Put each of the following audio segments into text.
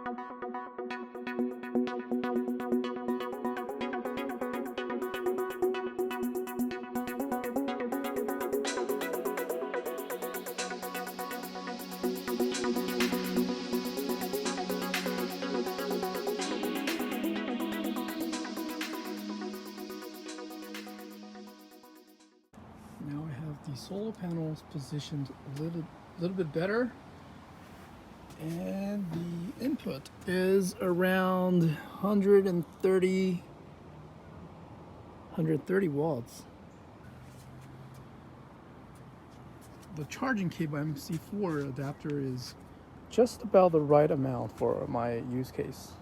Now I have the solar panels positioned a little bit better, and the input is around 130 watts. The charging cable MC4 adapter is just about the right amount for my use case.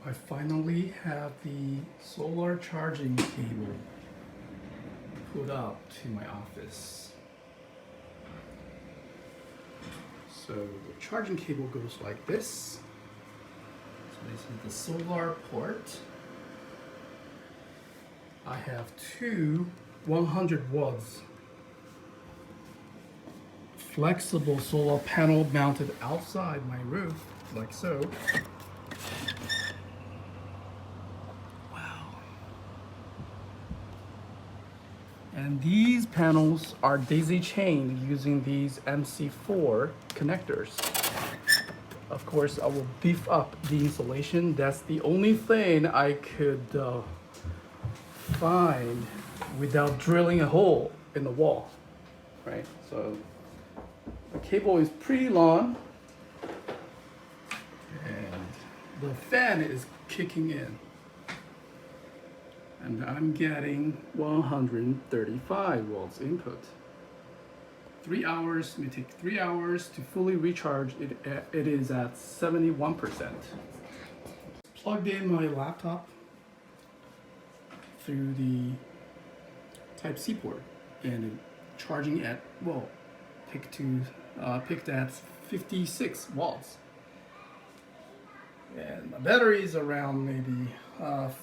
I finally have the solar charging cable put up to my office. So the charging cable goes like this. So this is the solar port. I have two 100 watts flexible solar panel mounted outside my roof, like so. And these panels are daisy chained using these MC4 connectors. Of course, I will beef up the insulation. That's the only thing I could find without drilling a hole in the wall, right? So the cable is pretty long, and the fan is kicking in. And I'm getting 135 watts input. 3 hours, may take 3 hours to fully recharge. It is at 71%. Plugged in my laptop through the Type-C port, and charging at, well, picked at 56 watts. And my battery is around maybe 5%.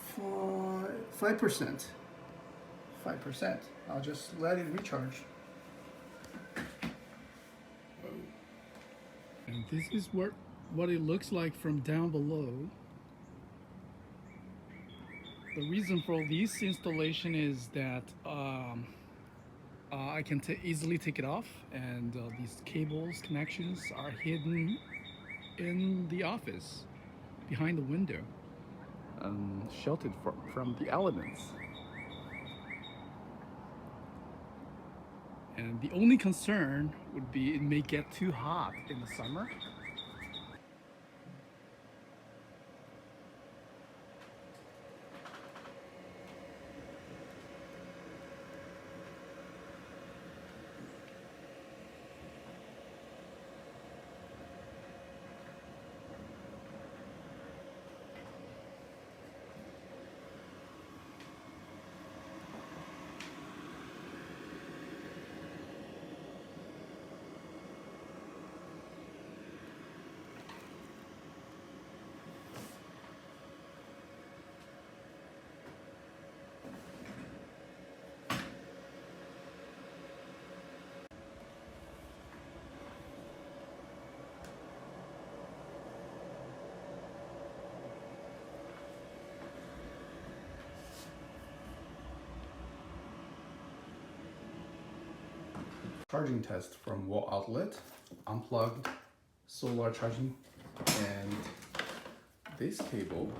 5%. I'll just let it recharge. And this is what it looks like from down below. The reason for this installation is that I can easily take it off, and these cables connections are hidden in the office behind the window, sheltered from the elements. And the only concern would be it may get too hot in the summer. Charging test from wall outlet, unplugged solar charging, and this cable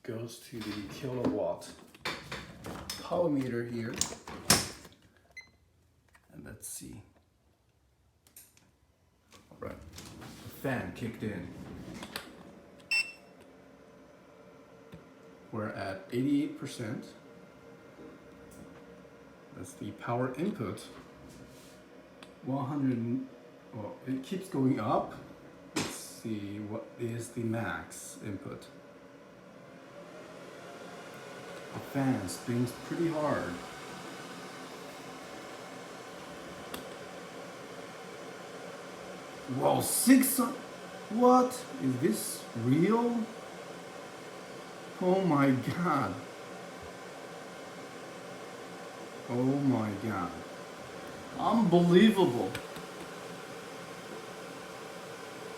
goes to the kilowatt power meter here, and let's see. All right, the fan kicked in. We're at 88%. That's the power input. 100, well, it keeps going up. Let's see, what is the max input? The fan spins pretty hard. Whoa, 600. What? Is this real? Oh my god. Oh my god. Unbelievable.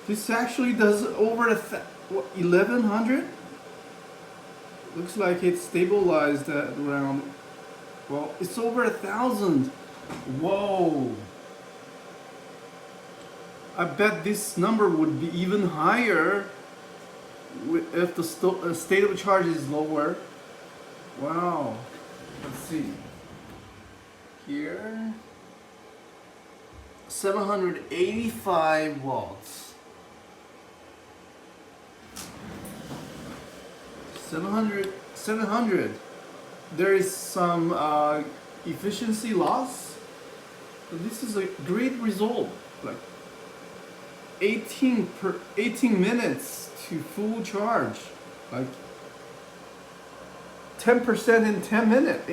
This actually does over 1100? Looks like it's stabilized at around, well, it's over 1,000. Whoa. I bet this number would be even higher if the state of charge is lower. Wow. Let's see. Here. 785 watts. 700. There is some efficiency loss, but this is a great result. Like 18 minutes to full charge, like 10% in 10 minutes,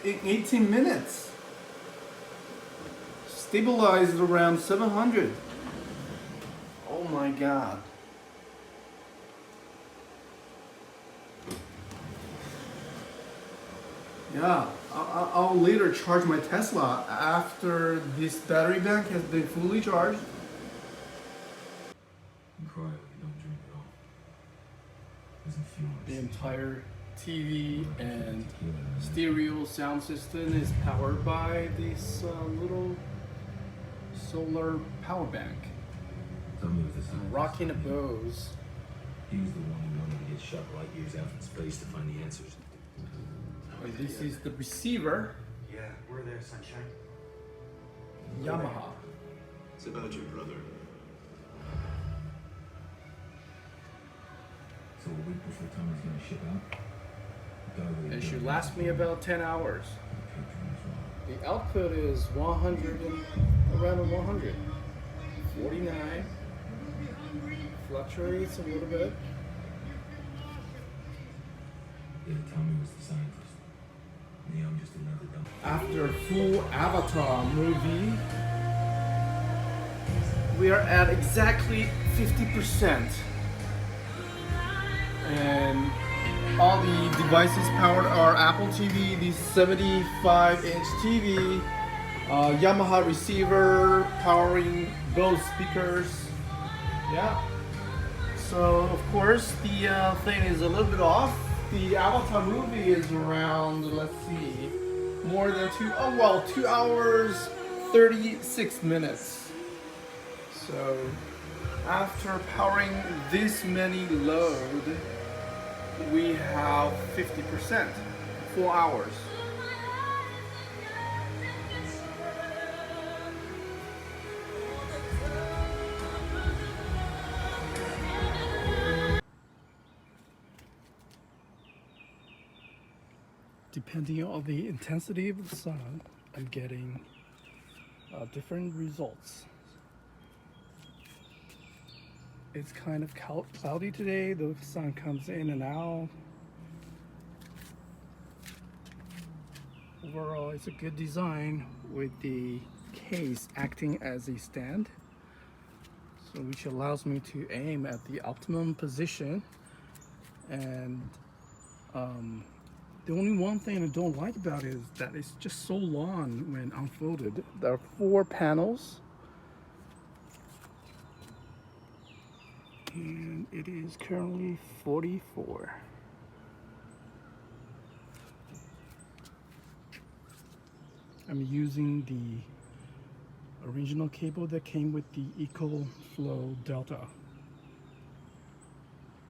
in 18 minutes. Stabilized around 700. Oh my god. Yeah, I'll later charge my Tesla after this battery bank has been fully charged. Quietly, don't drink at all. Doesn't feel like The entire TV and stereo sound system is powered by this little solar power bank. Tell me what this is. Rocking a Bose. He was the one who wanted to get shot light years out from space to find the answers. This is the receiver, Yeah, we're there, sunshine. Yamaha. It's about your brother. So a week before Tommy's gonna ship out, It should last me about 10 hours. The output is 100 and around 100. 49. Fluctuates a little bit. Yeah, Tommy was the scientist. Me, I'm just another dumb. After full Avatar movie, we are at exactly 50%. And all the devices powered are Apple TV, the 75-inch TV, Yamaha receiver powering both speakers. Yeah. So of course the thing is a little bit off. The Avatar movie is around, let's see, more than 2 hours 36 minutes. So after powering this many load, we have 50%, 4 hours. Depending on the intensity of the sun, I'm getting different results. It's kind of cloudy today, the sun comes in and out. Overall, it's a good design with the case acting as a stand, so which allows me to aim at the optimum position. And the only one thing I don't like about it is that it's just so long when unfolded. There are 4 panels. And it is currently 44. I'm using the original cable that came with the EcoFlow Delta.